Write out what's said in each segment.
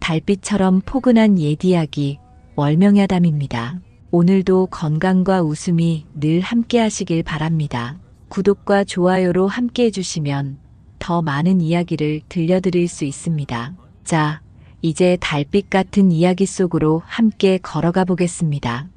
달빛처럼 포근한 옛 이야기 월명야담입니다. 오늘도 건강과 웃음이 늘 함께 하시길 바랍니다. 구독과 좋아요로 함께 해주시면 더 많은 이야기를 들려드릴 수 있습니다. 자, 이제 달빛 같은 이야기 속으로 함께 걸어가 보겠습니다.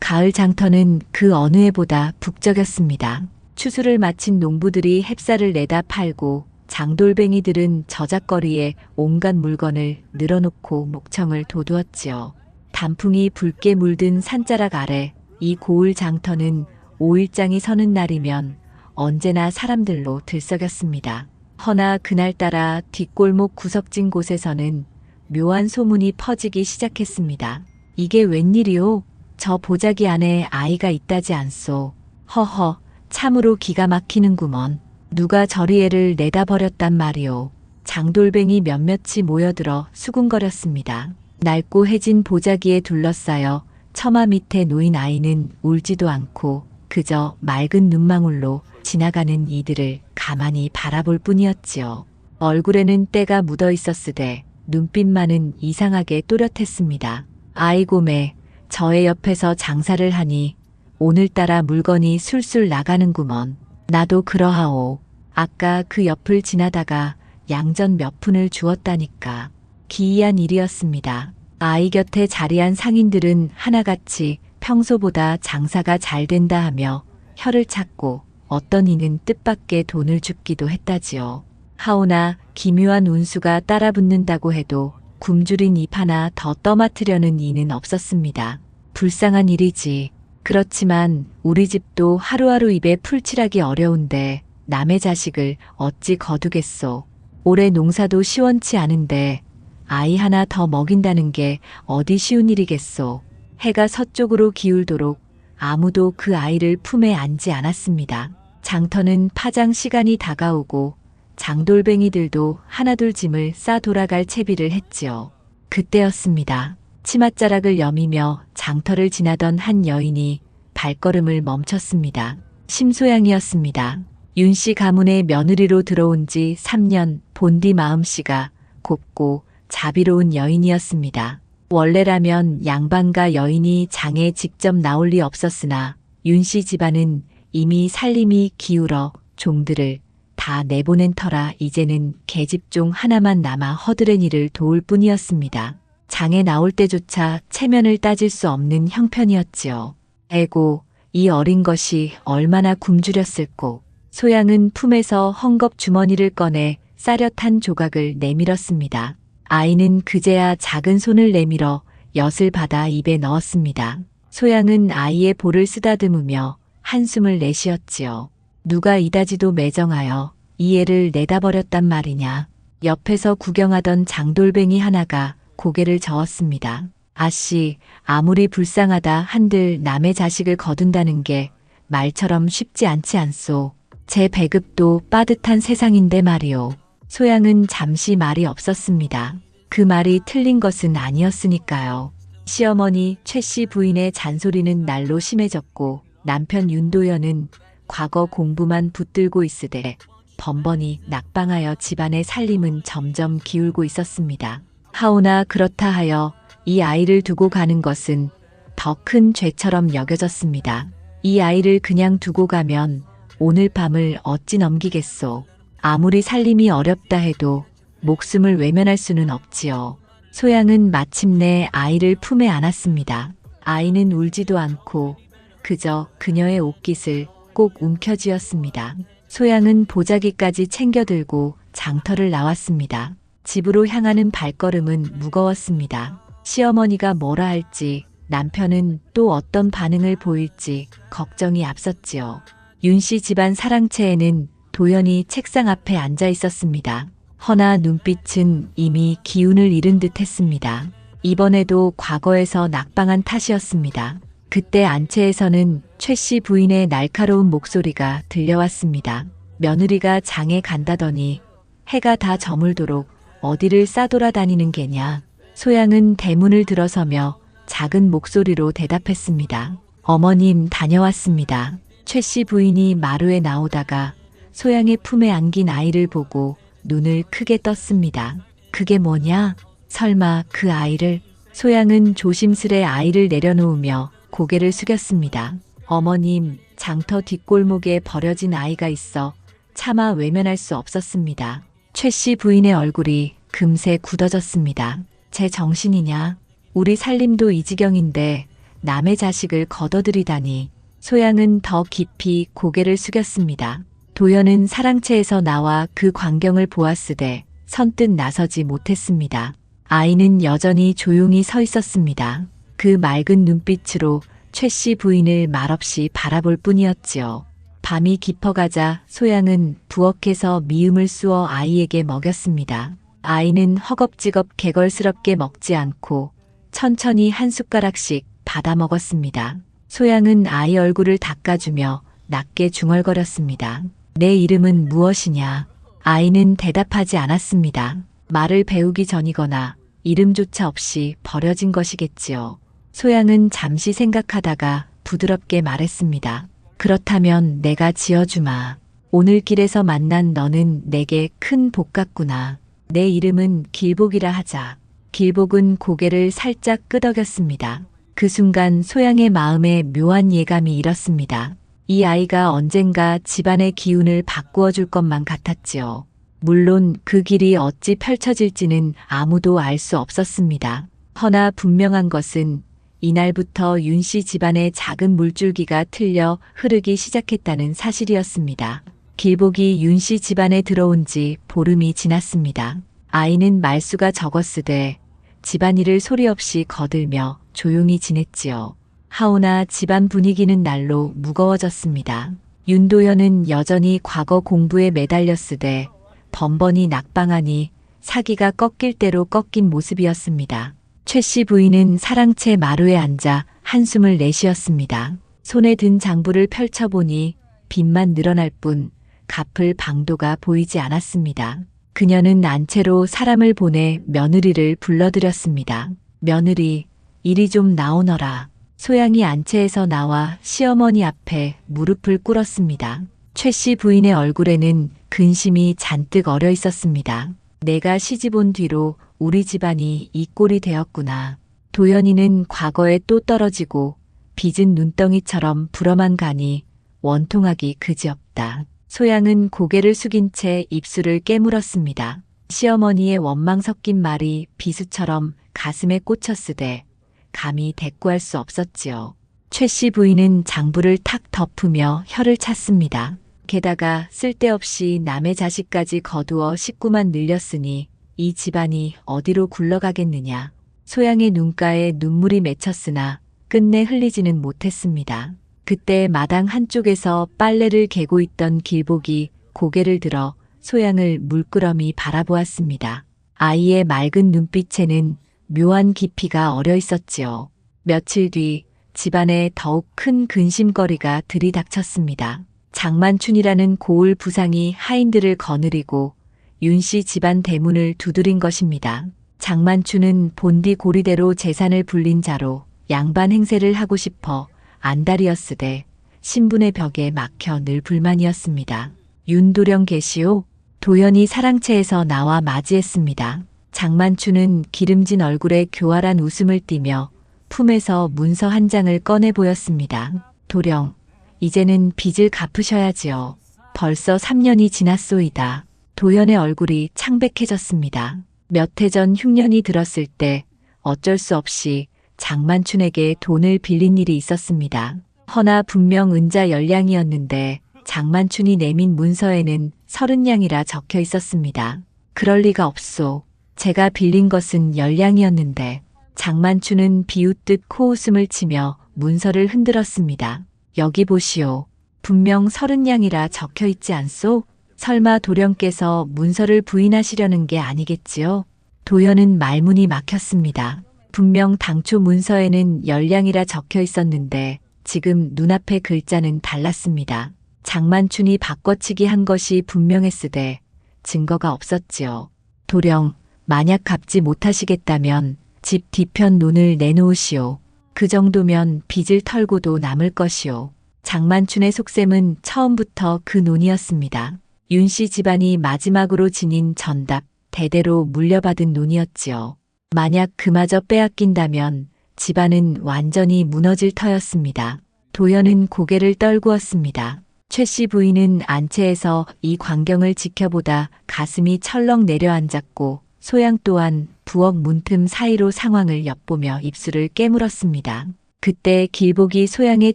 가을 장터는 그 어느 해보다 북적였습니다. 추수를 마친 농부들이 햅쌀을 내다 팔고 장돌뱅이들은 저작거리에 온갖 물건을 늘어놓고 목청을 돋우었지요. 단풍이 붉게 물든 산자락 아래 이 고을 장터는 5일장이 서는 날이면 언제나 사람들로 들썩였습니다. 허나 그날따라 뒷골목 구석진 곳에서는 묘한 소문이 퍼지기 시작했습니다. 이게 웬일이오? 저 보자기 안에 아이가 있다지 않소. 허허, 참으로 기가 막히는구먼. 누가 저리 애를 내다 버렸단 말이오. 장돌뱅이 몇몇이 모여들어 수군거렸습니다. 낡고 해진 보자기에 둘러싸여 처마 밑에 놓인 아이는 울지도 않고 그저 맑은 눈망울로 지나가는 이들을 가만히 바라볼 뿐이었지요. 얼굴에는 때가 묻어 있었으되 눈빛만은 이상하게 또렷했습니다. 아이고매, 저의 옆에서 장사를 하니 오늘따라 물건이 술술 나가는구먼. 나도 그러하오. 아까 그 옆을 지나다가 양전 몇 푼을 주었다니까. 기이한 일이었습니다. 아이 곁에 자리한 상인들은 하나같이 평소보다 장사가 잘 된다 하며 혀를 찾고 어떤 이는 뜻밖의 돈을 줍기도 했다지요. 하오나 기묘한 운수가 따라붙는다고 해도 굶주린 입 하나 더 떠맡으려는 이는 없었습니다. 불쌍한 일이지. 그렇지만 우리 집도 하루하루 입에 풀칠하기 어려운데 남의 자식을 어찌 거두겠소. 올해 농사도 시원치 않은데 아이 하나 더 먹인다는 게 어디 쉬운 일이겠소. 해가 서쪽으로 기울도록 아무도 그 아이를 품에 안지 않았습니다. 장터는 파장 시간이 다가오고 장돌뱅이들도 하나둘 짐을 싸 돌아갈 채비를 했지요. 그때였습니다. 치맛자락을 여미며 장터를 지나던 한 여인이 발걸음을 멈췄습니다. 심소양이었습니다. 윤씨 가문의 며느리로 들어온 지 3년 본디 마음씨가 곱고 자비로운 여인이었습니다. 원래라면 양반과 여인이 장에 직접 나올 리 없었으나 윤씨 집안은 이미 살림이 기울어 종들을 다 내보낸 터라 이제는 계집종 하나만 남아 허드렛 일을 도울 뿐이었습니다. 장에 나올 때조차 체면을 따질 수 없는 형편이었지요. 에고, 이 어린 것이 얼마나 굶주렸을꼬. 소양은 품에서 헝겊 주머니를 꺼내 싸렷한 조각을 내밀었습니다. 아이는 그제야 작은 손을 내밀어 엿을 받아 입에 넣었습니다. 소양은 아이의 볼을 쓰다듬으며 한숨을 내쉬었지요. 누가 이다지도 매정하여 이 애를 내다버렸단 말이냐. 옆에서 구경하던 장돌뱅이 하나가 고개를 저었습니다. 아씨, 아무리 불쌍하다 한들 남의 자식을 거둔다는 게 말처럼 쉽지 않지 않소. 제 배급도 빠듯한 세상인데 말이오. 소양은 잠시 말이 없었습니다. 그 말이 틀린 것은 아니었으니까요. 시어머니 최씨 부인의 잔소리는 날로 심해졌고 남편 윤도현은 과거 공부만 붙들고 있으되 번번이 낙방하여 집안의 살림은 점점 기울고 있었습니다. 하오나 그렇다 하여 이 아이를 두고 가는 것은 더 큰 죄처럼 여겨졌습니다. 이 아이를 그냥 두고 가면 오늘 밤을 어찌 넘기겠소. 아무리 살림이 어렵다 해도 목숨을 외면할 수는 없지요. 소양은 마침내 아이를 품에 안았습니다. 아이는 울지도 않고 그저 그녀의 옷깃을 꼭 움켜쥐었습니다. 소양은 보자기까지 챙겨들고 장터를 나왔습니다. 집으로 향하는 발걸음은 무거웠습니다. 시어머니가 뭐라 할지 남편은 또 어떤 반응을 보일지 걱정이 앞섰지요. 윤씨 집안 사랑채에는 도연이 책상 앞에 앉아 있었습니다. 허나 눈빛은 이미 기운을 잃은 듯 했습니다. 이번에도 과거에서 낙방한 탓이었습니다. 그때 안채에서는 최씨 부인의 날카로운 목소리가 들려왔습니다. 며느리가 장에 간다더니 해가 다 저물도록 어디를 싸돌아다니는 게냐. 소양은 대문을 들어서며 작은 목소리로 대답했습니다. 어머님, 다녀왔습니다. 최씨 부인이 마루에 나오다가 소양의 품에 안긴 아이를 보고 눈을 크게 떴습니다. 그게 뭐냐? 설마 그 아이를? 소양은 조심스레 아이를 내려놓으며 고개를 숙였습니다. 어머님, 장터 뒷골목에 버려진 아이가 있어 차마 외면할 수 없었습니다. 최 씨 부인의 얼굴이 금세 굳어졌습니다. 제 정신이냐? 우리 살림도 이 지경인데 남의 자식을 걷어들이다니. 소양은 더 깊이 고개를 숙였습니다. 도연은 사랑채에서 나와 그 광경을 보았으되 선뜻 나서지 못했습니다. 아이는 여전히 조용히 서 있었습니다. 그 맑은 눈빛으로 최 씨 부인을 말없이 바라볼 뿐이었지요. 밤이 깊어가자 소양은 부엌에서 미음을 쑤어 아이에게 먹였습니다. 아이는 허겁지겁 개걸스럽게 먹지 않고 천천히 한 숟가락씩 받아 먹었습니다. 소양은 아이 얼굴을 닦아주며 낮게 중얼거렸습니다. 내 이름은 무엇이냐? 아이는 대답하지 않았습니다. 말을 배우기 전이거나 이름조차 없이 버려진 것이겠지요. 소양은 잠시 생각하다가 부드럽게 말했습니다. 그렇다면 내가 지어주마. 오늘 길에서 만난 너는 내게 큰 복 같구나. 내 이름은 길복이라 하자. 길복은 고개를 살짝 끄덕였습니다. 그 순간 소양의 마음에 묘한 예감이 일었습니다. 이 아이가 언젠가 집안의 기운을 바꾸어 줄 것만 같았지요. 물론 그 길이 어찌 펼쳐질지는 아무도 알 수 없었습니다. 허나 분명한 것은 이날부터 윤 씨 집안의 작은 물줄기가 틀려 흐르기 시작했다는 사실이었습니다. 길복이 윤 씨 집안에 들어온 지 보름이 지났습니다. 아이는 말수가 적었으되 집안일을 소리 없이 거들며 조용히 지냈지요. 하오나 집안 분위기는 날로 무거워졌습니다. 윤도현은 여전히 과거 공부에 매달렸으되 번번이 낙방하니 사기가 꺾일 대로 꺾인 모습이었습니다. 최 씨 부인은 사랑채 마루에 앉아 한숨을 내쉬었습니다. 손에 든 장부를 펼쳐보니 빚만 늘어날 뿐 갚을 방도가 보이지 않았습니다. 그녀는 안채로 사람을 보내 며느리를 불러들였습니다. 며느리, 이리 좀 나오너라. 소양이 안채에서 나와 시어머니 앞에 무릎을 꿇었습니다. 최 씨 부인의 얼굴에는 근심이 잔뜩 어려 있었습니다. 내가 시집 온 뒤로 우리 집안이 이 꼴이 되었구나. 도연이는 과거에 또 떨어지고 빚은 눈덩이처럼 불어만 가니 원통하기 그지없다. 소양은 고개를 숙인 채 입술을 깨물었습니다. 시어머니의 원망 섞인 말이 비수처럼 가슴에 꽂혔으되 감히 대꾸할 수 없었지요. 최 씨 부인은 장부를 탁 덮으며 혀를 찼습니다. 게다가 쓸데없이 남의 자식까지 거두어 식구만 늘렸으니 이 집안이 어디로 굴러가겠느냐. 소양의 눈가에 눈물이 맺혔으나 끝내 흘리지는 못했습니다. 그때 마당 한쪽에서 빨래를 개고 있던 길복이 고개를 들어 소양을 물끄러미 바라보았습니다. 아이의 맑은 눈빛에는 묘한 깊이가 어려 있었지요. 며칠 뒤 집안에 더욱 큰 근심거리가 들이닥쳤습니다. 장만춘이라는 고을 부상이 하인들을 거느리고 윤 씨 집안 대문을 두드린 것입니다. 장만춘은 본디 고리대로 재산을 불린 자로 양반 행세를 하고 싶어 안달이었으되 신분의 벽에 막혀 늘 불만이었습니다. 윤도령 계시오? 도연이 사랑채에서 나와 맞이했습니다. 장만춘은 기름진 얼굴에 교활한 웃음을 띠며 품에서 문서 한 장을 꺼내 보였습니다. 도령, 이제는 빚을 갚으셔야지요. 벌써 3년이 지났소이다. 도연의 얼굴이 창백해졌습니다. 몇 해 전 흉년이 들었을 때 어쩔 수 없이 장만춘에게 돈을 빌린 일이 있었습니다. 허나 분명 은자 10량이었는데 장만춘이 내민 문서에는 30량이라 적혀 있었습니다. 그럴 리가 없소. 제가 빌린 것은 10량이었는데. 장만춘은 비웃듯 코웃음을 치며 문서를 흔들었습니다. 여기 보시오. 분명 30량이라 적혀 있지 않소? 설마 도령께서 문서를 부인하시려는 게 아니겠지요? 도연은 말문이 막혔습니다. 분명 당초 문서에는 10량이라 적혀 있었는데 지금 눈앞의 글자는 달랐습니다. 장만춘이 바꿔치기 한 것이 분명했으되 증거가 없었지요. 도령, 만약 갚지 못하시겠다면 집 뒤편 논을 내놓으시오. 그 정도면 빚을 털고도 남을 것이오. 장만춘의 속셈은 처음부터 그 논이었습니다. 윤 씨 집안이 마지막으로 지닌 전답, 대대로 물려받은 논이었지요. 만약 그마저 빼앗긴다면 집안은 완전히 무너질 터였습니다. 도연은 고개를 떨구었습니다. 최 씨 부인은 안채에서 이 광경을 지켜보다 가슴이 철렁 내려앉았고 소양 또한 부엌 문틈 사이로 상황을 엿보며 입술을 깨물었습니다. 그때 길복이 소양의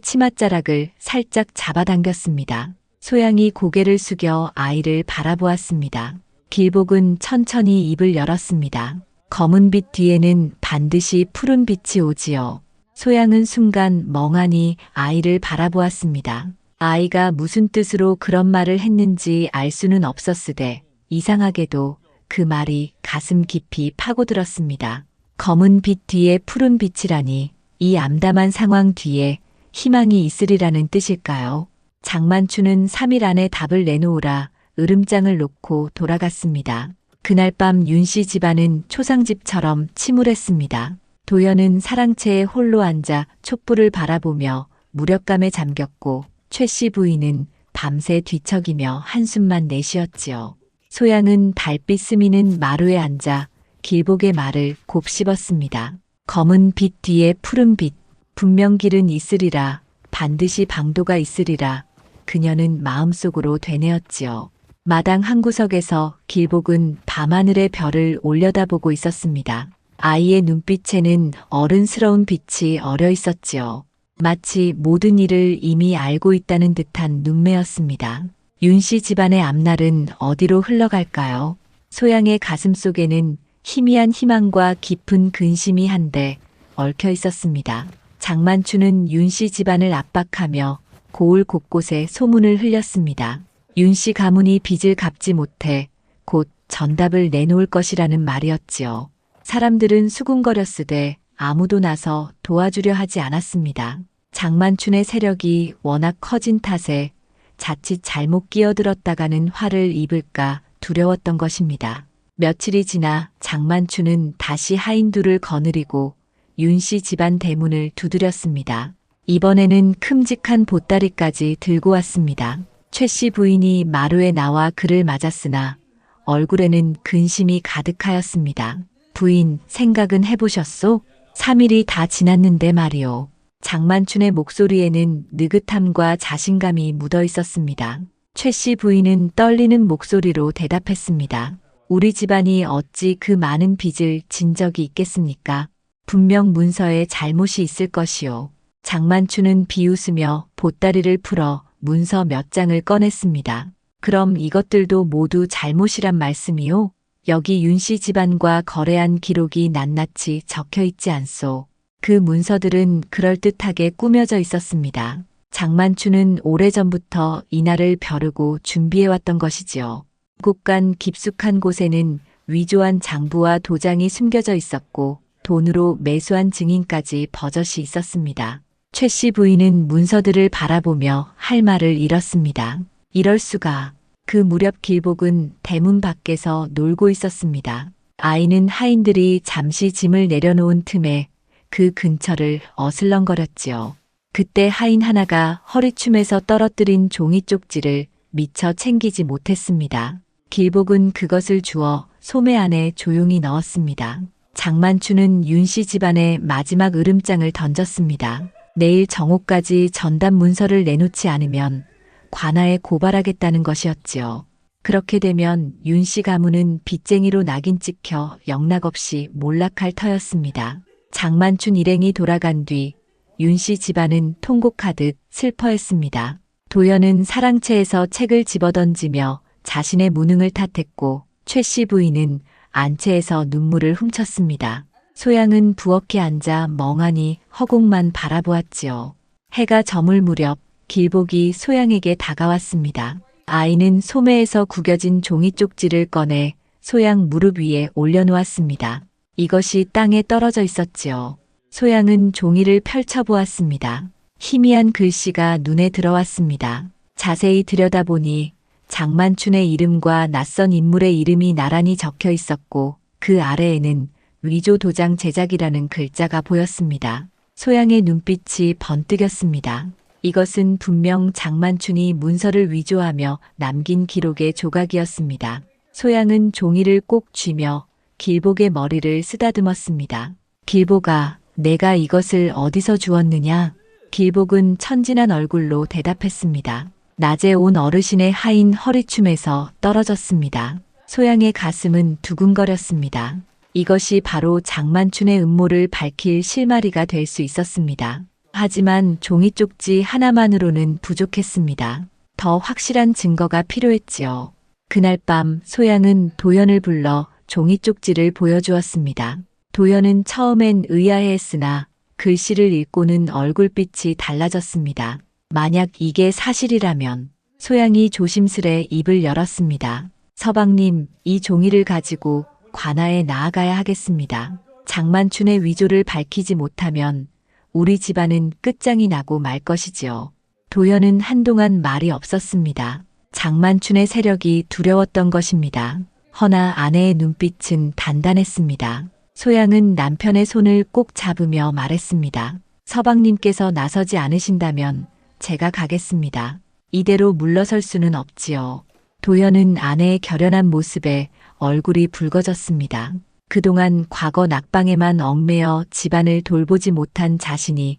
치맛자락을 살짝 잡아당겼습니다. 소양이 고개를 숙여 아이를 바라보았습니다. 길복은 천천히 입을 열었습니다. 검은 빛 뒤에는 반드시 푸른 빛이 오지요. 소양은 순간 멍하니 아이를 바라보았습니다. 아이가 무슨 뜻으로 그런 말을 했는지 알 수는 없었으되 이상하게도 그 말이 가슴 깊이 파고들었습니다. 검은 빛 뒤에 푸른 빛이라니 이 암담한 상황 뒤에 희망이 있으리라는 뜻일까요? 장만추는 3일 안에 답을 내놓으라 으름장을 놓고 돌아갔습니다. 그날 밤 윤씨 집안은 초상집처럼 침울했습니다. 도연은 사랑채에 홀로 앉아 촛불을 바라보며 무력감에 잠겼고 최 씨 부인은 밤새 뒤척이며 한숨만 내쉬었지요. 소양은 달빛 스미는 마루에 앉아 길복의 말을 곱씹었습니다. 검은 빛 뒤에 푸른 빛, 분명 길은 있으리라, 반드시 방도가 있으리라. 그녀는 마음속으로 되뇌었지요. 마당 한 구석에서 길복은 밤하늘의 별을 올려다보고 있었습니다. 아이의 눈빛에는 어른스러운 빛이 어려 있었지요. 마치 모든 일을 이미 알고 있다는 듯한 눈매였습니다. 윤씨 집안의 앞날은 어디로 흘러갈까요? 소양의 가슴 속에는 희미한 희망과 깊은 근심이 한데 얽혀 있었습니다. 장만추는 윤씨 집안을 압박하며 고을 곳곳에 소문을 흘렸습니다. 윤씨 가문이 빚을 갚지 못해 곧 전답을 내놓을 것이라는 말이었지요. 사람들은 수군거렸으되 아무도 나서 도와주려 하지 않았습니다. 장만춘의 세력이 워낙 커진 탓에 자칫 잘못 끼어들었다가는 화를 입을까 두려웠던 것입니다. 며칠이 지나 장만춘은 다시 하인 둘을 거느리고 윤씨 집안 대문을 두드렸습니다. 이번에는 큼직한 보따리까지 들고 왔습니다. 최 씨 부인이 마루에 나와 그를 맞았으나 얼굴에는 근심이 가득하였습니다. 부인, 생각은 해보셨소? 3일이 다 지났는데 말이오. 장만춘의 목소리에는 느긋함과 자신감이 묻어 있었습니다. 최 씨 부인은 떨리는 목소리로 대답했습니다. 우리 집안이 어찌 그 많은 빚을 진 적이 있겠습니까? 분명 문서에 잘못이 있을 것이오. 장만춘은 비웃으며 보따리를 풀어 문서 몇 장을 꺼냈습니다. 그럼 이것들도 모두 잘못이란 말씀이오? 여기 윤씨 집안과 거래한 기록이 낱낱이 적혀 있지 않소. 그 문서들은 그럴듯하게 꾸며져 있었습니다. 장만추는 오래전부터 이날을 벼르고 준비해왔던 것이지요. 곳간 깊숙한 곳에는 위조한 장부와 도장이 숨겨져 있었고 돈으로 매수한 증인까지 버젓이 있었습니다. 최 씨 부인은 문서들을 바라보며 할 말을 잃었습니다. 이럴 수가. 그 무렵 길복은 대문 밖에서 놀고 있었습니다. 아이는 하인들이 잠시 짐을 내려놓은 틈에 그 근처를 어슬렁거렸지요. 그때 하인 하나가 허리춤에서 떨어뜨린 종이 쪽지를 미처 챙기지 못했습니다. 길복은 그것을 주워 소매 안에 조용히 넣었습니다. 장만추는 윤씨 집안의 마지막 으름장을 던졌습니다. 내일 정오까지 전담 문서를 내놓지 않으면 관아에 고발하겠다는 것이었지요. 그렇게 되면 윤씨 가문은 빚쟁이로 낙인 찍혀 영락없이 몰락할 터였습니다. 장만춘 일행이 돌아간 뒤 윤씨 집안은 통곡하듯 슬퍼했습니다. 도연은 사랑채에서 책을 집어던지며 자신의 무능을 탓했고 최 씨 부인은 안채에서 눈물을 훔쳤습니다. 소양은 부엌에 앉아 멍하니 허공만 바라보았지요. 해가 저물 무렵 길복이 소양에게 다가왔습니다. 아이는 소매에서 구겨진 종이 쪽지를 꺼내 소양 무릎 위에 올려놓았습니다. 이것이 땅에 떨어져 있었지요. 소양은 종이를 펼쳐보았습니다. 희미한 글씨가 눈에 들어왔습니다. 자세히 들여다보니 장만춘의 이름과 낯선 인물의 이름이 나란히 적혀 있었고 그 아래에는 위조 도장 제작이라는 글자가 보였습니다. 소양의 눈빛이 번뜩였습니다. 이것은 분명 장만춘이 문서를 위조하며 남긴 기록의 조각이었습니다. 소양은 종이를 꼭 쥐며 길복의 머리를 쓰다듬었습니다. 길복아, 내가 이것을 어디서 주었느냐? 길복은 천진한 얼굴로 대답했습니다. 낮에 온 어르신의 하인 허리춤에서 떨어졌습니다. 소양의 가슴은 두근거렸습니다. 이것이 바로 장만춘의 음모를 밝힐 실마리가 될 수 있었습니다. 하지만 종이 쪽지 하나만으로는 부족했습니다. 더 확실한 증거가 필요했지요. 그날 밤 소양은 도연을 불러 종이 쪽지를 보여주었습니다. 도연은 처음엔 의아해했으나 글씨를 읽고는 얼굴빛이 달라졌습니다. 만약 이게 사실이라면 소양이 조심스레 입을 열었습니다. 서방님, 이 종이를 가지고 관아에 나아가야 하겠습니다. 장만춘의 위조를 밝히지 못하면 우리 집안은 끝장이 나고 말 것이지요. 도연은 한동안 말이 없었습니다. 장만춘의 세력이 두려웠던 것입니다. 허나 아내의 눈빛은 단단했습니다. 소양은 남편의 손을 꼭 잡으며 말했습니다. 서방님께서 나서지 않으신다면 제가 가겠습니다. 이대로 물러설 수는 없지요. 도연은 아내의 결연한 모습에 얼굴이 붉어졌습니다. 그동안 과거 낙방에만 얽매여 집안을 돌보지 못한 자신이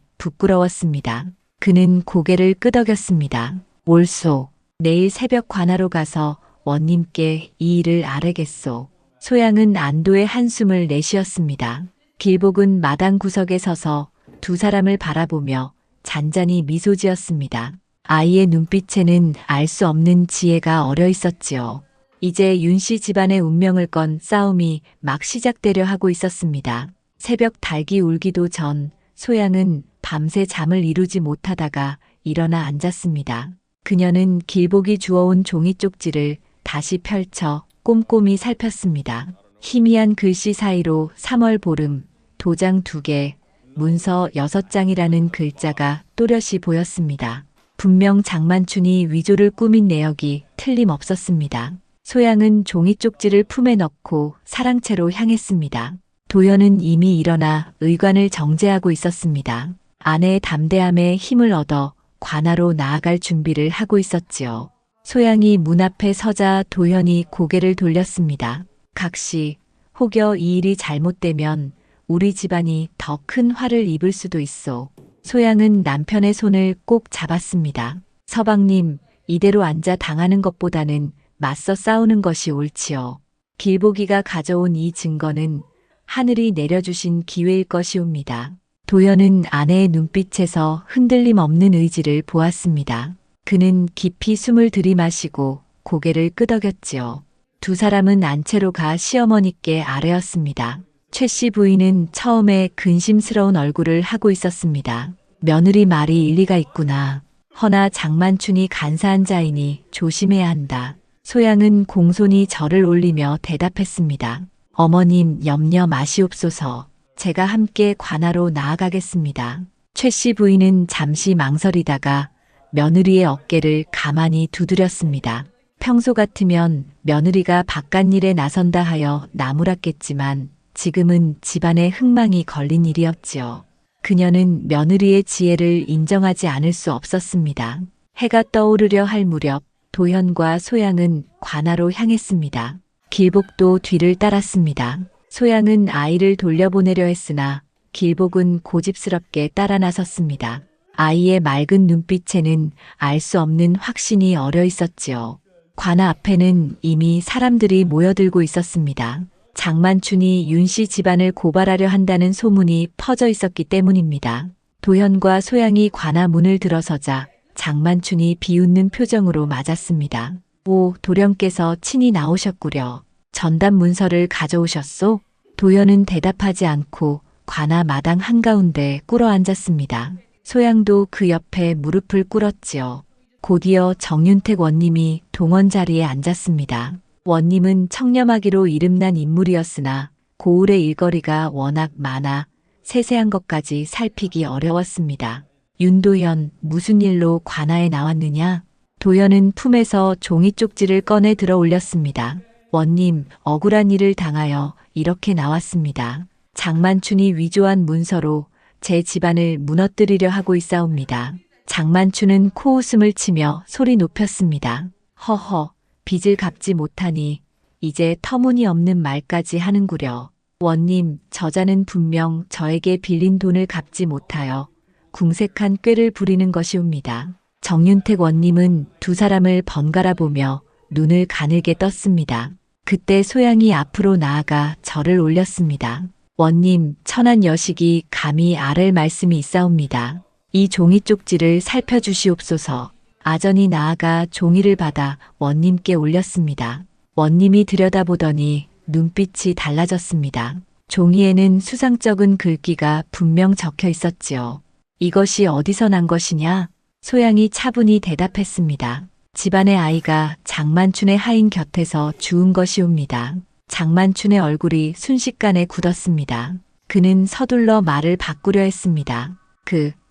부끄러웠습니다. 그는 고개를 끄덕였습니다. 올소, 내일 새벽 관하로 가서 원님께 이 일을 아뢰겠소. 소양은 안도의 한숨을 내쉬었습니다. 길복은 마당 구석에 서서 두 사람을 바라보며 잔잔히 미소 지었습니다. 아이의 눈빛에는 알 수 없는 지혜가 어려 있었지요. 이제 윤씨 집안의 운명을 건 싸움이 막 시작되려 하고 있었습니다. 새벽 닭이 울기도 전 소양은 밤새 잠을 이루지 못하다가 일어나 앉았습니다. 그녀는 길복이 주워온 종이 쪽지를 다시 펼쳐 꼼꼼히 살폈습니다. 희미한 글씨 사이로 3월 보름, 도장 2개, 문서 6장이라는 글자가 또렷이 보였습니다. 분명 장만춘이 위조를 꾸민 내역이 틀림없었습니다. 소양은 종이 쪽지를 품에 넣고 사랑채로 향했습니다. 도연은 이미 일어나 의관을 정제하고 있었습니다. 아내의 담대함에 힘을 얻어 관아로 나아갈 준비를 하고 있었지요. 소양이 문 앞에 서자 도연이 고개를 돌렸습니다. 각시, 혹여 이 일이 잘못되면 우리 집안이 더 큰 화를 입을 수도 있소. 소양은 남편의 손을 꼭 잡았습니다. 서방님, 이대로 앉아 당하는 것보다는 맞서 싸우는 것이 옳지요. 길보기가 가져온 이 증거는 하늘이 내려주신 기회일 것이옵니다. 도연은 아내의 눈빛에서 흔들림 없는 의지를 보았습니다. 그는 깊이 숨을 들이마시고 고개를 끄덕였지요. 두 사람은 안채로 가 시어머니께 아뢰었습니다. 최 씨 부인은 처음에 근심스러운 얼굴을 하고 있었습니다. 며느리 말이 일리가 있구나. 허나 장만춘이 간사한 자이니 조심해야 한다. 소양은 공손히 절을 올리며 대답했습니다. 어머님 염려 마시옵소서. 제가 함께 관아로 나아가겠습니다. 최 씨 부인은 잠시 망설이다가 며느리의 어깨를 가만히 두드렸습니다. 평소 같으면 며느리가 바깥일에 나선다 하여 나무랐겠지만 지금은 집안에 흥망이 걸린 일이었지요. 그녀는 며느리의 지혜를 인정하지 않을 수 없었습니다. 해가 떠오르려 할 무렵 도현과 소양은 관아로 향했습니다. 길복도 뒤를 따랐습니다. 소양은 아이를 돌려보내려 했으나 길복은 고집스럽게 따라 나섰습니다. 아이의 맑은 눈빛에는 알 수 없는 확신이 어려 있었지요. 관아 앞에는 이미 사람들이 모여들고 있었습니다. 장만춘이 윤씨 집안을 고발하려 한다는 소문이 퍼져 있었기 때문입니다. 도현과 소양이 관아 문을 들어서자 장만춘이 비웃는 표정으로 맞았습니다. 오, 도령께서 친히 나오셨구려. 전담 문서를 가져오셨소? 도현은 대답하지 않고 관아 마당 한가운데 꿇어 앉았습니다. 소양도 그 옆에 무릎을 꿇었지요. 곧이어 정윤택 원님이 동원 자리에 앉았습니다. 원님은 청렴하기로 이름난 인물이었으나 고을의 일거리가 워낙 많아 세세한 것까지 살피기 어려웠습니다. 윤도현, 무슨 일로 관아에 나왔느냐? 도현은 품에서 종이 쪽지를 꺼내 들어 올렸습니다. 원님, 억울한 일을 당하여 이렇게 나왔습니다. 장만춘이 위조한 문서로 제 집안을 무너뜨리려 하고 있사옵니다. 장만춘은 코웃음을 치며 소리 높였습니다. 허허, 빚을 갚지 못하니 이제 터무니없는 말까지 하는구려. 원님, 저자는 분명 저에게 빌린 돈을 갚지 못하여 궁색한 꾀를 부리는 것이옵니다. 정윤택 원님은 두 사람을 번갈아 보며 눈을 가늘게 떴습니다. 그때 소양이 앞으로 나아가 절을 올렸습니다. 원님, 천한 여식이 감히 아랠 말씀이 있사옵니다. 이 종이 쪽지를 살펴주시옵소서. 아전이 나아가 종이를 받아 원님께 올렸습니다. 원님이 들여다보더니 눈빛이 달라졌습니다. 종이에는 수상쩍은 글귀가 분명 적혀 있었지요. 이것이 어디서 난 것이냐? 소양이 차분히 대답했습니다. 집안의 아이가 장만춘의 하인 곁에서 주운 것이옵니다. 장만춘의 얼굴이 순식간에 굳었습니다. 그는 서둘러 말을 바꾸려 했습니다.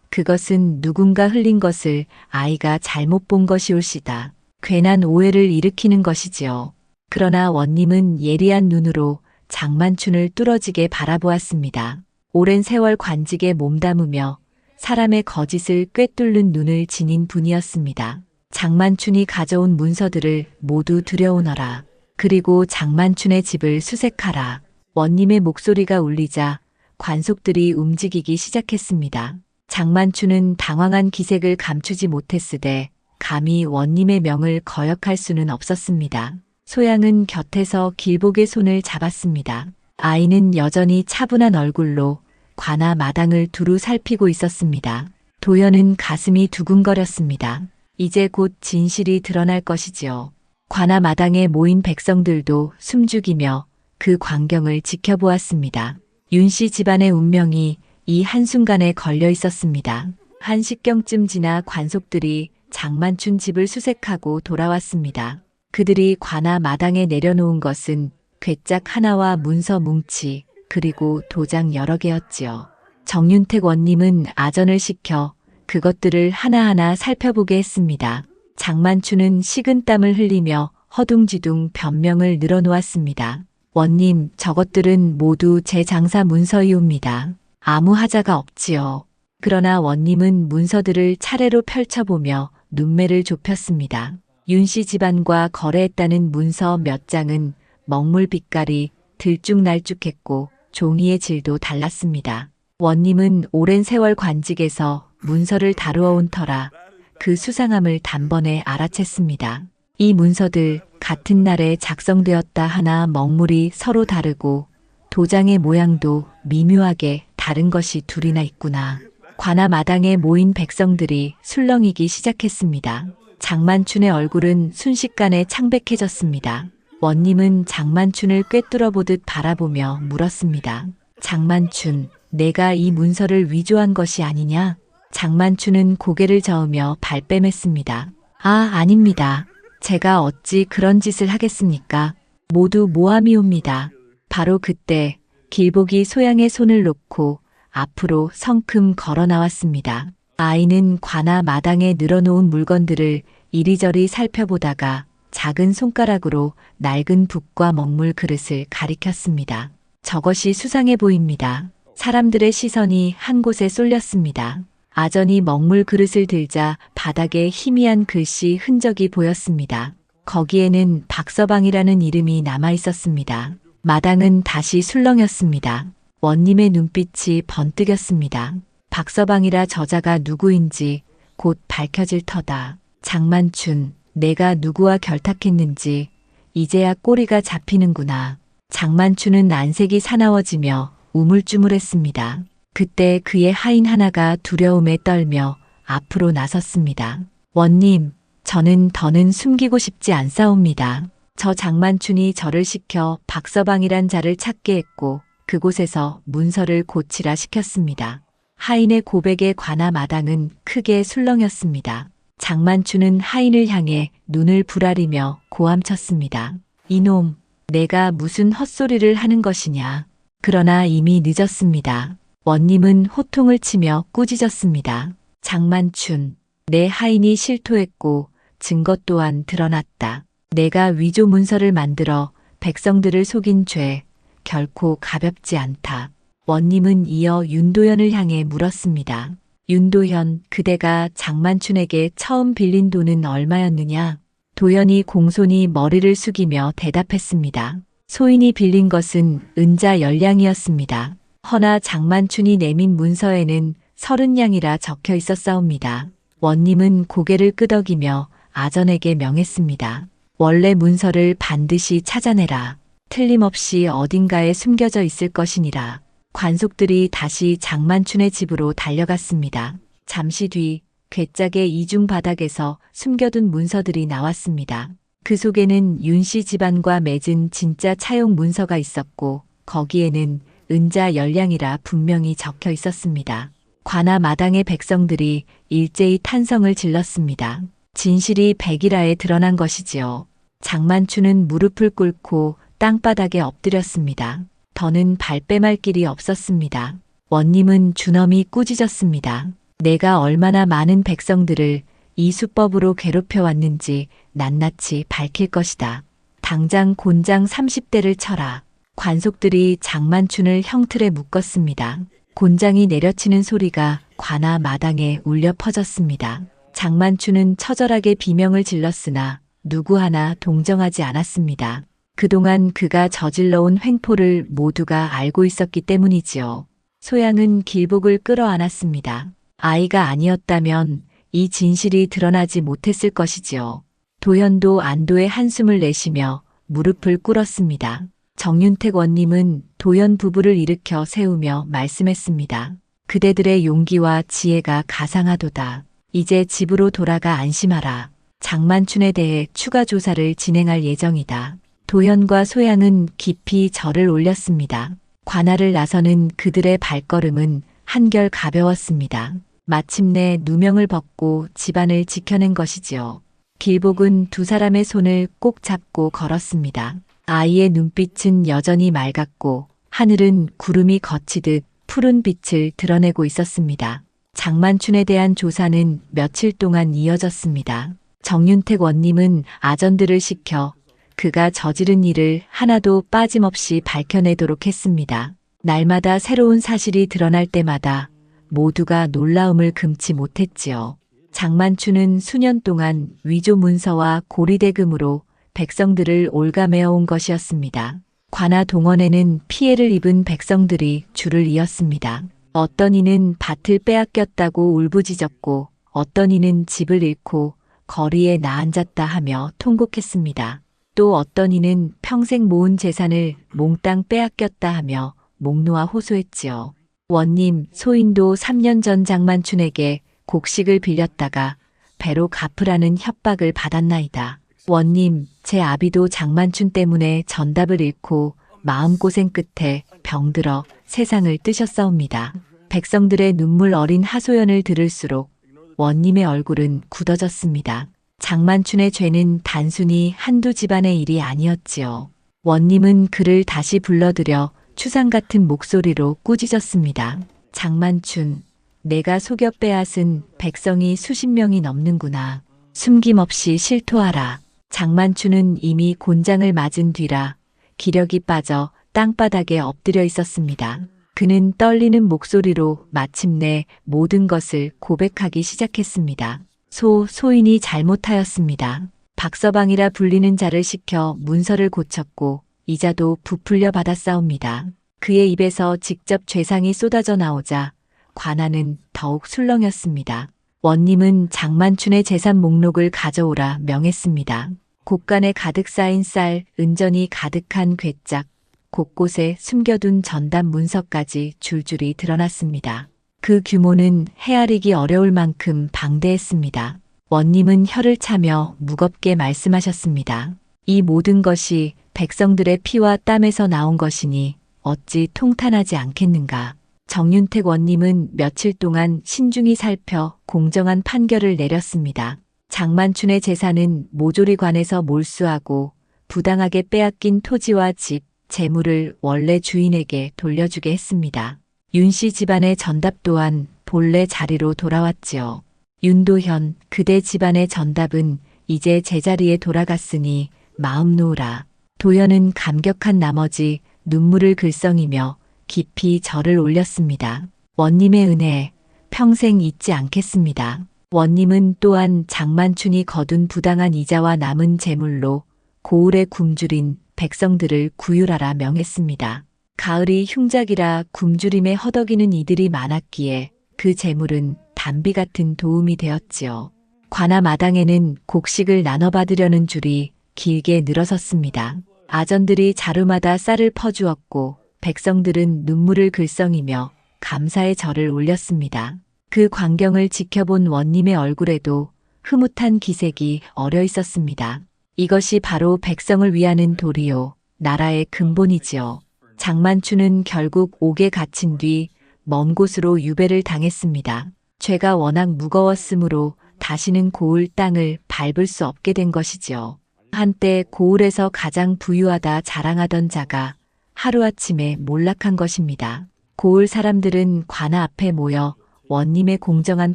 그것은 누군가 흘린 것을 아이가 잘못 본 것이올시다. 괜한 오해를 일으키는 것이지요. 그러나 원님은 예리한 눈으로 장만춘을 뚫어지게 바라보았습니다. 오랜 세월 관직에 몸담으며 사람의 거짓을 꿰뚫는 눈을 지닌 분이었습니다. 장만춘이 가져온 문서들을 모두 들여오너라. 그리고 장만춘의 집을 수색하라. 원님의 목소리가 울리자 관속들이 움직이기 시작했습니다. 장만춘은 당황한 기색을 감추지 못했으되 감히 원님의 명을 거역할 수는 없었습니다. 소양은 곁에서 길복의 손을 잡았습니다. 아이는 여전히 차분한 얼굴로 관아 마당을 두루 살피고 있었습니다. 도연은 가슴이 두근거렸습니다. 이제 곧 진실이 드러날 것이지요. 관아 마당에 모인 백성들도 숨죽이며 그 광경을 지켜보았습니다. 윤씨 집안의 운명이 이 한순간에 걸려 있었습니다. 1시경쯤 지나 관속들이 장만춘 집을 수색하고 돌아왔습니다. 그들이 관아 마당에 내려놓은 것은 괴짝 하나와 문서 뭉치 그리고 도장 여러 개였지요. 정윤택 원님은 아전을 시켜 그것들을 하나하나 살펴보게 했습니다. 장만춘은 식은땀을 흘리며 허둥지둥 변명을 늘어놓았습니다. 원님, 저것들은 모두 제 장사 문서이옵니다. 아무 하자가 없지요. 그러나 원님은 문서들을 차례로 펼쳐보며 눈매를 좁혔습니다. 윤씨 집안과 거래했다는 문서 몇 장은 먹물 빛깔이 들쭉날쭉했고 종이의 질도 달랐습니다. 원님은 오랜 세월 관직에서 문서를 다루어 온 터라 그 수상함을 단번에 알아챘습니다. 이 문서들 같은 날에 작성되었다 하나 먹물이 서로 다르고 도장의 모양도 미묘하게 다른 것이 둘이나 있구나. 관아 마당에 모인 백성들이 술렁이기 시작했습니다. 장만춘의 얼굴은 순식간에 창백해졌습니다. 원님은 장만춘을 꿰뚫어 보듯 바라보며 물었습니다. 장만춘, 내가 이 문서를 위조한 것이 아니냐? 장만춘은 고개를 저으며 발뺌했습니다. 아닙니다. 제가 어찌 그런 짓을 하겠습니까? 모두 모함이옵니다. 바로 그때 길복이 소양의 손을 놓고 앞으로 성큼 걸어 나왔습니다. 아이는 관아 마당에 늘어놓은 물건들을 이리저리 살펴보다가 작은 손가락으로 낡은 붓과 먹물 그릇을 가리켰습니다. 저것이 수상해 보입니다. 사람들의 시선이 한 곳에 쏠렸습니다. 아전이 먹물 그릇을 들자 바닥에 희미한 글씨 흔적이 보였습니다. 거기에는 박서방이라는 이름이 남아 있었습니다. 마당은 다시 술렁였습니다. 원님의 눈빛이 번뜩였습니다. 박서방이라 저자가 누구인지 곧 밝혀질 터다. 장만춘, 내가 누구와 결탁했는지 이제야 꼬리가 잡히는구나. 장만춘은 안색이 사나워지며 우물쭈물했습니다. 그때 그의 하인 하나가 두려움에 떨며 앞으로 나섰습니다. 원님, 저는 더는 숨기고 싶지 않사옵니다. 저 장만춘이 저를 시켜 박서방이란 자를 찾게 했고 그곳에서 문서를 고치라 시켰습니다. 하인의 고백에 관아 마당은 크게 술렁였습니다. 장만춘은 하인을 향해 눈을 부라리며 고함쳤습니다. 이놈, 내가 무슨 헛소리를 하는 것이냐. 그러나 이미 늦었습니다. 원님은 호통을 치며 꾸짖었습니다. 장만춘, 내 하인이 실토했고 증거 또한 드러났다. 내가 위조 문서를 만들어 백성들을 속인 죄 결코 가볍지 않다. 원님은 이어 윤도현을 향해 물었습니다. 윤도현, 그대가 장만춘에게 처음 빌린 돈은 얼마였느냐? 도연이 공손히 머리를 숙이며 대답했습니다. 소인이 빌린 것은 은자 10량이었습니다. 허나 장만춘이 내민 문서에는 30량이라 적혀 있었사옵니다. 원님은 고개를 끄덕이며 아전에게 명했습니다. 원래 문서를 반드시 찾아내라. 틀림없이 어딘가에 숨겨져 있을 것이니라. 관속들이 다시 장만춘의 집으로 달려갔습니다. 잠시 뒤 괴짝의 이중 바닥에서 숨겨둔 문서들이 나왔습니다. 그 속에는 윤씨 집안과 맺은 진짜 차용 문서가 있었고 거기에는 은자 10량이라 분명히 적혀 있었습니다. 관아 마당의 백성들이 일제히 탄성을 질렀습니다. 진실이 백일하에 드러난 것이지요. 장만춘은 무릎을 꿇고 땅바닥에 엎드렸습니다. 더는 발뺌할 길이 없었습니다. 원님은 준엄이 꾸짖었습니다. 내가 얼마나 많은 백성들을 이 수법으로 괴롭혀왔는지 낱낱이 밝힐 것이다. 당장 곤장 30대를 쳐라. 관속들이 장만춘을 형틀에 묶었습니다. 곤장이 내려치는 소리가 관아 마당에 울려 퍼졌습니다. 장만춘은 처절하게 비명을 질렀으나 누구 하나 동정하지 않았습니다. 그동안 그가 저질러온 횡포를 모두가 알고 있었기 때문이지요. 소양은 길복을 끌어안았습니다. 아이가 아니었다면 이 진실이 드러나지 못했을 것이지요. 도현도 안도의 한숨을 내쉬며 무릎을 꿇었습니다. 정윤택 원님은 도현 부부를 일으켜 세우며 말씀했습니다. 그대들의 용기와 지혜가 가상하도다. 이제 집으로 돌아가 안심하라. 장만춘에 대해 추가 조사를 진행할 예정이다. 도현과 소양은 깊이 절을 올렸습니다. 관아를 나서는 그들의 발걸음은 한결 가벼웠습니다. 마침내 누명을 벗고 집안을 지켜낸 것이지요. 길복은 두 사람의 손을 꼭 잡고 걸었습니다. 아이의 눈빛은 여전히 맑았고 하늘은 구름이 걷히듯 푸른 빛을 드러내고 있었습니다. 장만춘에 대한 조사는 며칠 동안 이어졌습니다. 정윤택 원님은 아전들을 시켜 그가 저지른 일을 하나도 빠짐없이 밝혀내도록 했습니다. 날마다 새로운 사실이 드러날 때마다 모두가 놀라움을 금치 못했지요. 장만춘은 수년 동안 위조 문서와 고리대금으로 백성들을 올가매어온 것이었습니다. 관아 동원에는 피해를 입은 백성들이 줄을 이었습니다. 어떤 이는 밭을 빼앗겼다고 울부짖었고 어떤 이는 집을 잃고 거리에 나앉았다 하며 통곡했습니다. 또 어떤 이는 평생 모은 재산을 몽땅 빼앗겼다 하며 목놓아 호소했지요. 원님, 소인도 3년 전 장만춘에게 곡식을 빌렸다가 배로 갚으라는 협박을 받았나이다. 원님, 제 아비도 장만춘 때문에 전답을 잃고 마음고생 끝에 병들어 세상을 뜨셨사옵니다. 백성들의 눈물 어린 하소연을 들을수록 원님의 얼굴은 굳어졌습니다. 장만춘의 죄는 단순히 한두 집안의 일이 아니었지요. 원님은 그를 다시 불러들여 추상 같은 목소리로 꾸짖었습니다. 장만춘, 내가 속여 빼앗은 백성이 수십 명이 넘는구나. 숨김없이 실토하라. 장만춘은 이미 곤장을 맞은 뒤라 기력이 빠져 땅바닥에 엎드려 있었습니다. 그는 떨리는 목소리로 마침내 모든 것을 고백하기 시작했습니다. 소인이 잘못하였습니다. 박서방이라 불리는 자를 시켜 문서를 고쳤고 이자도 부풀려 받았사옵니다. 그의 입에서 직접 죄상이 쏟아져 나오자 관아는 더욱 술렁였습니다. 원님은 장만춘의 재산 목록을 가져오라 명했습니다. 곳간에 가득 쌓인 쌀, 은전이 가득한 괴짝, 곳곳에 숨겨둔 전담 문서까지 줄줄이 드러났습니다. 그 규모는 헤아리기 어려울 만큼 방대했습니다. 원님은 혀를 차며 무겁게 말씀하셨습니다. 이 모든 것이 백성들의 피와 땀에서 나온 것이니 어찌 통탄하지 않겠는가. 정윤택 원님은 며칠 동안 신중히 살펴 공정한 판결을 내렸습니다. 장만춘의 재산은 모조리 관에서 몰수하고 부당하게 빼앗긴 토지와 집, 재물을 원래 주인에게 돌려주게 했습니다. 윤씨 집안의 전답 또한 본래 자리로 돌아왔지요. 윤도현, 그대 집안의 전답은 이제 제자리에 돌아갔으니 마음 놓으라. 도현은 감격한 나머지 눈물을 글썽이며 깊이 절을 올렸습니다. 원님의 은혜 평생 잊지 않겠습니다. 원님은 또한 장만춘이 거둔 부당한 이자와 남은 재물로 고을에 굶주린 백성들을 구휼하라 명했습니다. 가을이 흉작이라 굶주림에 허덕이는 이들이 많았기에 그 재물은 단비 같은 도움이 되었지요. 관아 마당에는 곡식을 나눠 받으려는 줄이 길게 늘어섰습니다. 아전들이 자루마다 쌀을 퍼주었고 백성들은 눈물을 글썽이며 감사의 절을 올렸습니다. 그 광경을 지켜본 원님의 얼굴에도 흐뭇한 기색이 어려 있었습니다. 이것이 바로 백성을 위하는 도리요, 나라의 근본이지요. 장만춘은 결국 옥에 갇힌 뒤 먼 곳으로 유배를 당했습니다. 죄가 워낙 무거웠으므로 다시는 고을 땅을 밟을 수 없게 된 것이지요. 한때 고을에서 가장 부유하다 자랑하던 자가 하루아침에 몰락한 것입니다. 고을 사람들은 관아 앞에 모여 원님의 공정한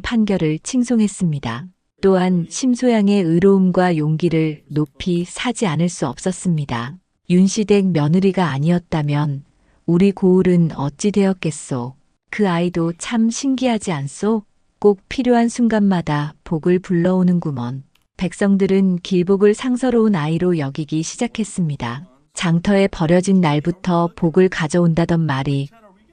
판결을 칭송했습니다. 또한 심소양의 의로움과 용기를 높이 사지 않을 수 없었습니다. 윤시댁 며느리가 아니었다면 우리 고을은 어찌 되었겠소. 그 아이도 참 신기하지 않소? 꼭 필요한 순간마다 복을 불러오는구먼. 백성들은 길복을 상서로운 아이로 여기기 시작했습니다. 장터에 버려진 날부터 복을 가져온다던 말이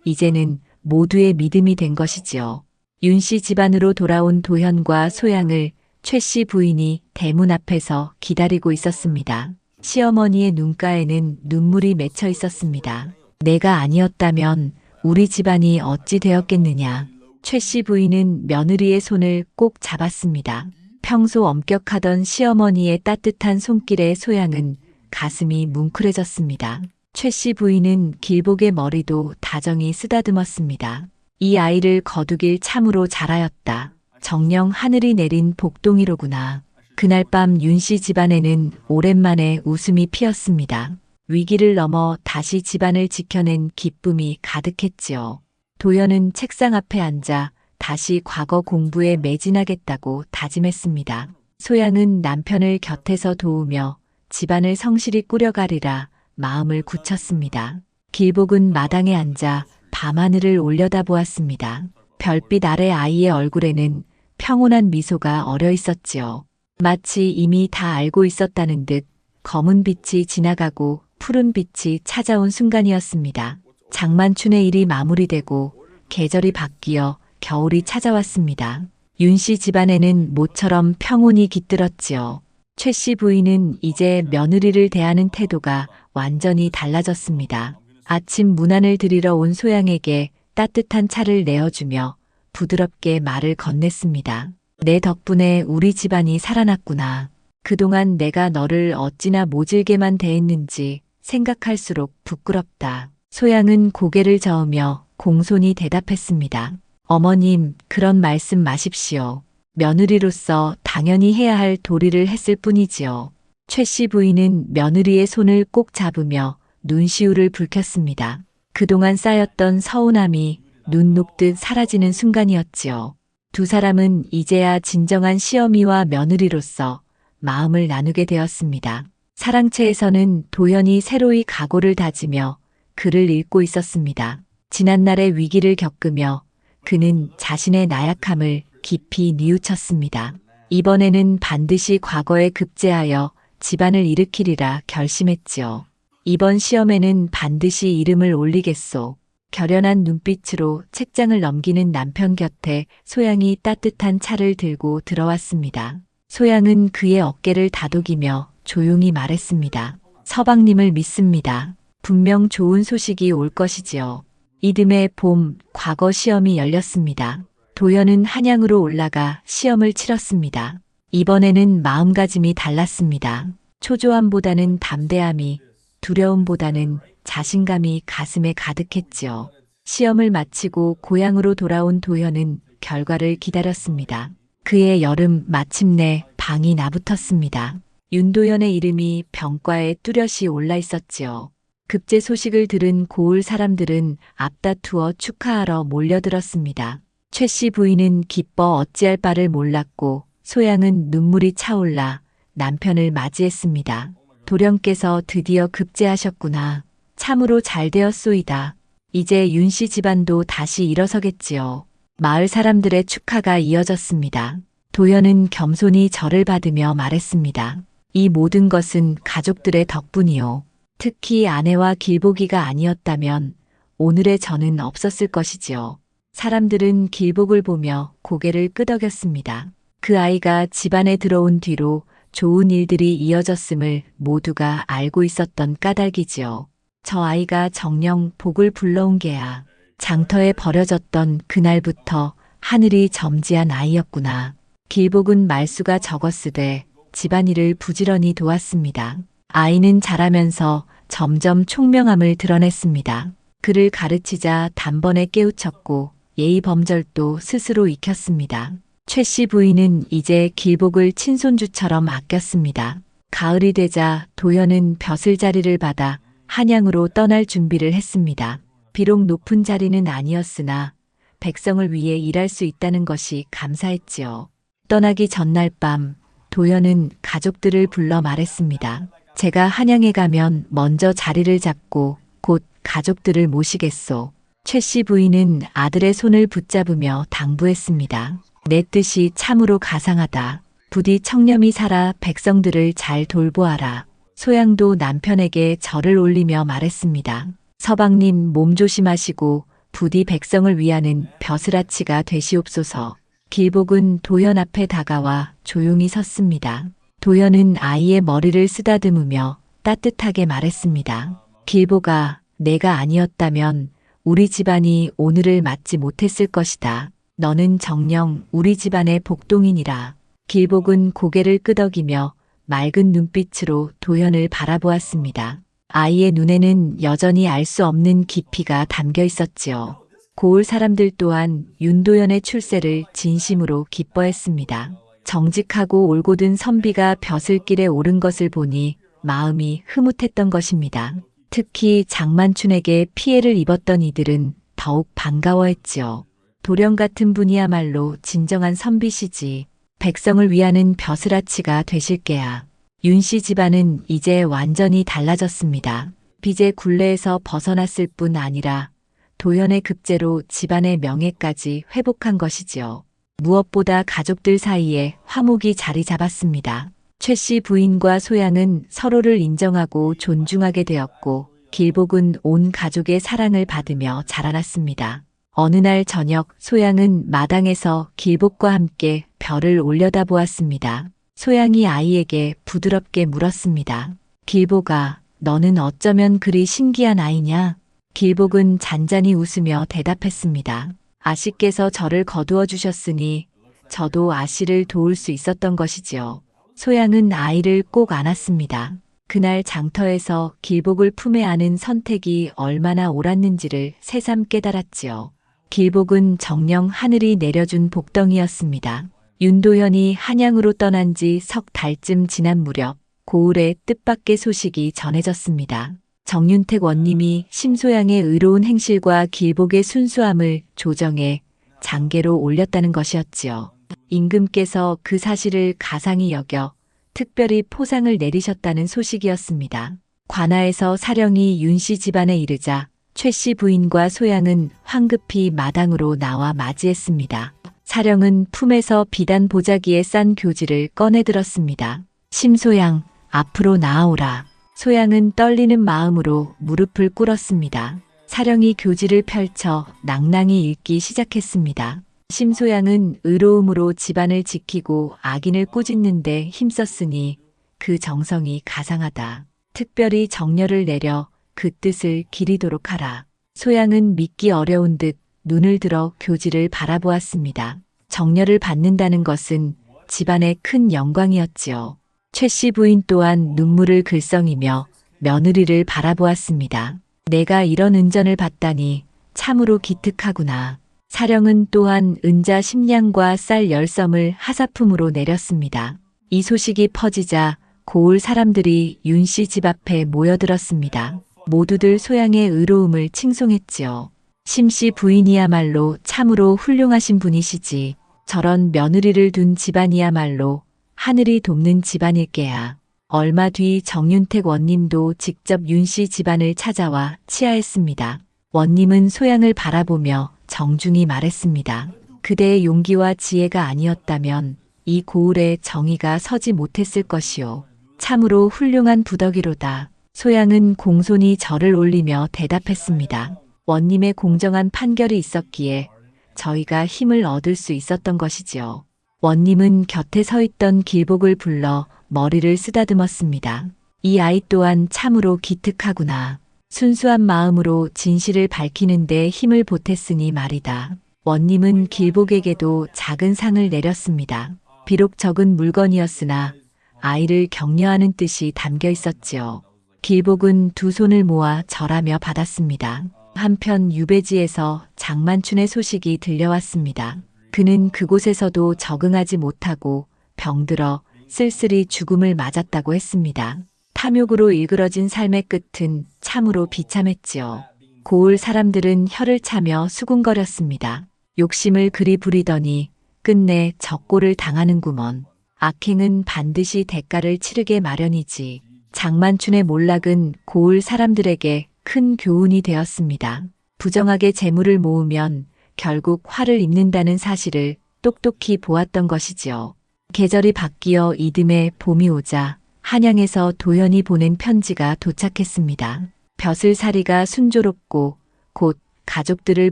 이제는 모두의 믿음이 된 것이지요. 윤씨 집안으로 돌아온 도현과 소양을 최씨 부인이 대문 앞에서 기다리고 있었습니다. 시어머니의 눈가에는 눈물이 맺혀 있었습니다. 내가 아니었다면 우리 집안이 어찌 되었겠느냐. 최씨 부인은 며느리의 손을 꼭 잡았습니다. 평소 엄격하던 시어머니의 따뜻한 손길에 소양은 가슴이 뭉클해졌습니다. 최씨 부인은 길복의 머리도 다정히 쓰다듬었습니다. 이 아이를 거두길 참으로 잘하였다. 정녕 하늘이 내린 복동이로구나. 그날 밤 윤씨 집안에는 오랜만에 웃음이 피었습니다. 위기를 넘어 다시 집안을 지켜낸 기쁨이 가득했지요. 도연은 책상 앞에 앉아 다시 과거 공부에 매진하겠다고 다짐했습니다. 소양은 남편을 곁에서 도우며 집안을 성실히 꾸려가리라 마음을 굳혔습니다. 길복은 마당에 앉아 밤하늘을 올려다보았습니다. 별빛 아래 아이의 얼굴에는 평온한 미소가 어려 있었지요. 마치 이미 다 알고 있었다는 듯 검은 빛이 지나가고 푸른 빛이 찾아온 순간이었습니다. 장만춘의 일이 마무리되고 계절이 바뀌어 겨울이 찾아왔습니다. 윤씨 집안에는 모처럼 평온이 깃들었지요. 최씨 부인은 이제 며느리를 대하는 태도가 완전히 달라졌습니다. 아침 문안을 드리러 온 소양에게 따뜻한 차를 내어주며 부드럽게 말을 건넸습니다. 내 덕분에 우리 집안이 살아났구나. 그동안 내가 너를 어찌나 모질게만 대했는지 생각할수록 부끄럽다. 소양은 고개를 저으며 공손히 대답했습니다. 어머님, 그런 말씀 마십시오. 며느리로서 당연히 해야 할 도리를 했을 뿐이지요. 최씨 부인은 며느리의 손을 꼭 잡으며 눈시울을 붉혔습니다. 그동안 쌓였던 서운함이 눈 녹듯 사라지는 순간이었지요. 두 사람은 이제야 진정한 시어미와 며느리로서 마음을 나누게 되었습니다. 사랑채에서는 도연이 새로이 각오를 다지며 글을 읽고 있었습니다. 지난날의 위기를 겪으며 그는 자신의 나약함을 깊이 뉘우쳤습니다. 이번에는 반드시 과거에 급제하여 집안을 일으키리라 결심했지요. 이번 시험에는 반드시 이름을 올리겠소. 결연한 눈빛으로 책장을 넘기는 남편 곁에 소양이 따뜻한 차를 들고 들어왔습니다. 소양은 그의 어깨를 다독이며 조용히 말했습니다. 서방님을 믿습니다. 분명 좋은 소식이 올 것이지요. 이듬해 봄 과거 시험이 열렸습니다. 도연은 한양으로 올라가 시험을 치렀습니다. 이번에는 마음가짐이 달랐습니다. 초조함보다는 담대함이, 두려움보다는 자신감이 가슴에 가득했지요. 시험을 마치고 고향으로 돌아온 도연은 결과를 기다렸습니다. 그의 여름 마침내 방이 나붙었습니다. 윤도연의 이름이 병과에 뚜렷이 올라 있었지요. 급제 소식을 들은 고을 사람들은 앞다투어 축하하러 몰려들었습니다. 최씨 부인은 기뻐 어찌할 바를 몰랐고 소양은 눈물이 차올라 남편을 맞이했습니다. 도련께서 드디어 급제하셨구나. 참으로 잘 되었소이다. 이제 윤씨 집안도 다시 일어서겠지요. 마을 사람들의 축하가 이어졌습니다. 도연은 겸손히 절을 받으며 말했습니다. 이 모든 것은 가족들의 덕분이요. 특히 아내와 길보기가 아니었다면 오늘의 저는 없었을 것이지요. 사람들은 길복을 보며 고개를 끄덕였습니다. 그 아이가 집안에 들어온 뒤로 좋은 일들이 이어졌음을 모두가 알고 있었던 까닭이지요. 저 아이가 정녕 복을 불러온 게야. 장터에 버려졌던 그날부터 하늘이 점지한 아이였구나. 길복은 말수가 적었으되 집안일을 부지런히 도왔습니다. 아이는 자라면서 점점 총명함을 드러냈습니다. 그를 가르치자 단번에 깨우쳤고 예의 범절도 스스로 익혔습니다. 최 씨 부인은 이제 길복을 친손주처럼 아꼈습니다. 가을이 되자 도연은 벼슬자리를 받아 한양으로 떠날 준비를 했습니다. 비록 높은 자리는 아니었으나 백성을 위해 일할 수 있다는 것이 감사했지요. 떠나기 전날 밤 도연은 가족들을 불러 말했습니다. 제가 한양에 가면 먼저 자리를 잡고 곧 가족들을 모시겠소. 최 씨 부인은 아들의 손을 붙잡으며 당부했습니다. 내 뜻이 참으로 가상하다. 부디 청렴히 살아 백성들을 잘 돌보아라. 소양도 남편에게 절을 올리며 말했습니다. 서방님 몸 조심하시고 부디 백성을 위하는 벼슬아치가 되시옵소서. 길복은 도연 앞에 다가와 조용히 섰습니다. 도연은 아이의 머리를 쓰다듬으며 따뜻하게 말했습니다. 길복아, 내가 아니었다면 우리 집안이 오늘을 맞지 못했을 것이다. 너는 정녕 우리 집안의 복동이니라. 길복은 고개를 끄덕이며 맑은 눈빛으로 도연을 바라보았습니다. 아이의 눈에는 여전히 알 수 없는 깊이가 담겨 있었지요. 고을 사람들 또한 윤도연의 출세를 진심으로 기뻐했습니다. 정직하고 올곧은 선비가 벼슬길에 오른 것을 보니 마음이 흐뭇했던 것입니다. 특히 장만춘에게 피해를 입었던 이들은 더욱 반가워했지요. 도령 같은 분이야말로 진정한 선비시지. 백성을 위하는 벼슬아치가 되실게야. 윤씨 집안은 이제 완전히 달라졌습니다. 빚의 굴레에서 벗어났을 뿐 아니라 도연의 급제로 집안의 명예까지 회복한 것이지요. 무엇보다 가족들 사이에 화목이 자리 잡았습니다. 최 씨 부인과 소양은 서로를 인정하고 존중하게 되었고 길복은 온 가족의 사랑을 받으며 자라났습니다. 어느 날 저녁 소양은 마당에서 길복과 함께 별을 올려다보았습니다. 소양이 아이에게 부드럽게 물었습니다. 길복아, 너는 어쩌면 그리 신기한 아이냐? 길복은 잔잔히 웃으며 대답했습니다. 아씨께서 저를 거두어 주셨으니 저도 아씨를 도울 수 있었던 것이지요. 소양은 아이를 꼭 안았습니다. 그날 장터에서 길복을 품에 안은 선택이 얼마나 옳았는지를 새삼 깨달았지요. 길복은 정녕 하늘이 내려준 복덩이였습니다. 윤도현이 한양으로 떠난 지 석 달쯤 지난 무렵 고을의 뜻밖의 소식이 전해졌습니다. 정윤택 원님이 심소양의 의로운 행실과 길복의 순수함을 조정해 장계로 올렸다는 것이었지요. 임금께서 그 사실을 가상히 여겨 특별히 포상을 내리셨다는 소식이었습니다. 관아에서 사령이 윤씨 집안에 이르자 최 씨 부인과 소양은 황급히 마당으로 나와 맞이했습니다. 사령은 품에서 비단 보자기에 싼 교지를 꺼내들었습니다. 심소양, 앞으로 나아오라. 소양은 떨리는 마음으로 무릎을 꿇었습니다. 사령이 교지를 펼쳐 낭낭히 읽기 시작했습니다. 심소양은 의로움으로 집안을 지키고 악인을 꾸짖는 데 힘썼으니 그 정성이 가상하다. 특별히 정렬을 내려 그 뜻을 기리도록 하라. 소양은 믿기 어려운 듯 눈을 들어 교지를 바라보았습니다. 정렬을 받는다는 것은 집안의 큰 영광이었지요. 최 씨 부인 또한 눈물을 글썽이며 며느리를 바라보았습니다. 내가 이런 은전을 받다니 참으로 기특하구나. 사령은 또한 은자 10냥과 쌀 10섬을 하사품으로 내렸습니다. 이 소식이 퍼지자 고을 사람들이 윤씨 집 앞에 모여들었습니다. 모두들 소양의 의로움을 칭송했지요. 심씨 부인이야말로 참으로 훌륭하신 분이시지. 저런 며느리를 둔 집안이야말로 하늘이 돕는 집안일게야. 얼마 뒤 정윤택 원님도 직접 윤씨 집안을 찾아와 치하했습니다. 원님은 소양을 바라보며 정중히 말했습니다. 그대의 용기와 지혜가 아니었다면 이 고을에 정의가 서지 못했을 것이요. 참으로 훌륭한 부덕이로다. 소양은 공손히 절을 올리며 대답했습니다. 원님의 공정한 판결이 있었기에 저희가 힘을 얻을 수 있었던 것이지요. 원님은 곁에 서 있던 길복을 불러 머리를 쓰다듬었습니다. 이 아이 또한 참으로 기특하구나. 순수한 마음으로 진실을 밝히는데 힘을 보탰으니 말이다. 원님은 길복에게도 작은 상을 내렸습니다. 비록 적은 물건이었으나 아이를 격려하는 뜻이 담겨 있었지요. 길복은 두 손을 모아 절하며 받았습니다. 한편 유배지에서 장만춘의 소식이 들려왔습니다. 그는 그곳에서도 적응하지 못하고 병들어 쓸쓸히 죽음을 맞았다고 했습니다. 탐욕으로 일그러진 삶의 끝은 참으로 비참했지요. 고을 사람들은 혀를 차며 수군거렸습니다. 욕심을 그리 부리더니 끝내 적고를 당하는구먼. 악행은 반드시 대가를 치르게 마련이지. 장만춘의 몰락은 고을 사람들에게 큰 교훈이 되었습니다. 부정하게 재물을 모으면 결국 화를 입는다는 사실을 똑똑히 보았던 것이지요. 계절이 바뀌어 이듬해 봄이 오자 한양에서 도연이 보낸 편지가 도착했습니다. 벼슬살이가 순조롭고 곧 가족들을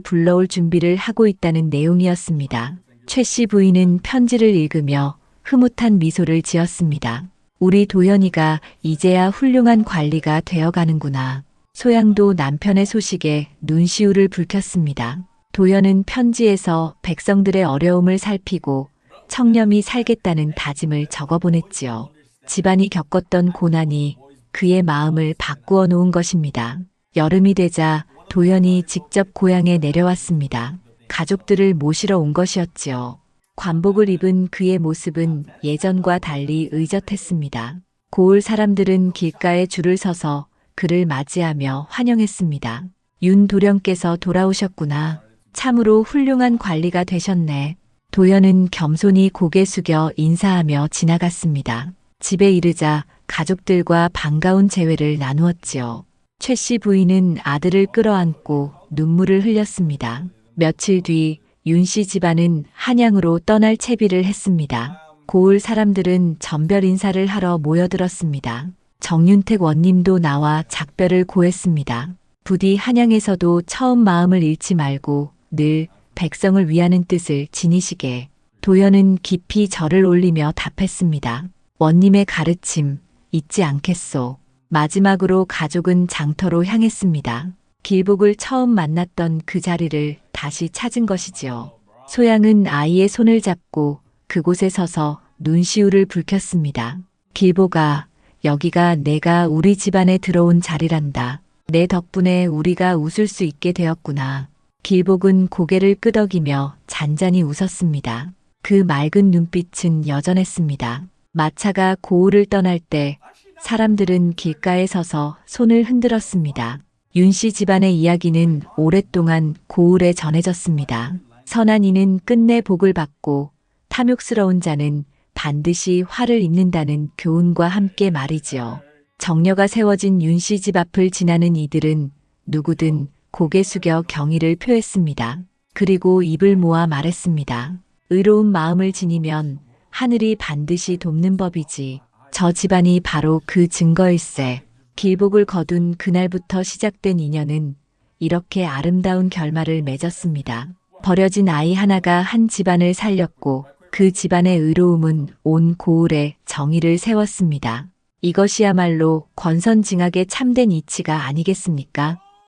불러올 준비를 하고 있다는 내용이었습니다. 최 씨 부인은 편지를 읽으며 흐뭇한 미소를 지었습니다. 우리 도연이가 이제야 훌륭한 관리가 되어가는구나. 소양도 남편의 소식에 눈시울을 붉혔습니다. 도연은 편지에서 백성들의 어려움을 살피고 청렴히 살겠다는 다짐을 적어보냈지요. 집안이 겪었던 고난이 그의 마음을 바꾸어 놓은 것입니다. 여름이 되자 도연이 직접 고향에 내려왔습니다. 가족들을 모시러 온 것이었지요. 관복을 입은 그의 모습은 예전과 달리 의젓했습니다. 고을 사람들은 길가에 줄을 서서 그를 맞이하며 환영했습니다. 윤 도령께서 돌아오셨구나. 참으로 훌륭한 관리가 되셨네. 도연은 겸손히 고개 숙여 인사하며 지나갔습니다. 집에 이르자 가족들과 반가운 재회를 나누었지요. 최 씨 부인은 아들을 끌어안고 눈물을 흘렸습니다. 며칠 뒤 윤 씨 집안은 한양으로 떠날 채비를 했습니다. 고을 사람들은 전별 인사를 하러 모여들었습니다. 정윤택 원님도 나와 작별을 고했습니다. 부디 한양에서도 처음 마음을 잃지 말고 늘 백성을 위하는 뜻을 지니시게. 도연은 깊이 절을 올리며 답했습니다. 원님의 가르침 잊지 않겠소. 마지막으로 가족은 장터로 향했습니다. 길복을 처음 만났던 그 자리를 다시 찾은 것이지요. 소양은 아이의 손을 잡고 그곳에 서서 눈시울을 붉혔습니다. 길복아, 여기가 내가 우리 집안에 들어온 자리란다. 내 덕분에 우리가 웃을 수 있게 되었구나. 길복은 고개를 끄덕이며 잔잔히 웃었습니다. 그 맑은 눈빛은 여전했습니다. 마차가 고을을 떠날 때 사람들은 길가에 서서 손을 흔들었습니다. 윤 씨 집안의 이야기는 오랫동안 고을에 전해졌습니다. 선한 이는 끝내 복을 받고 탐욕스러운 자는 반드시 화를 입는다는 교훈과 함께 말이지요. 정려가 세워진 윤 씨 집 앞을 지나는 이들은 누구든 고개 숙여 경의를 표했습니다. 그리고 입을 모아 말했습니다. 의로운 마음을 지니면 하늘이 반드시 돕는 법이지. 저 집안이 바로 그 증거일세. 길복을 거둔 그날부터 시작된 인연은 이렇게 아름다운 결말을 맺었습니다. 버려진 아이 하나가 한 집안을 살렸고 그 집안의 의로움은 온 고을에 정의를 세웠습니다. 이것이야말로 권선징악의 참된 이치가 아니겠습니까?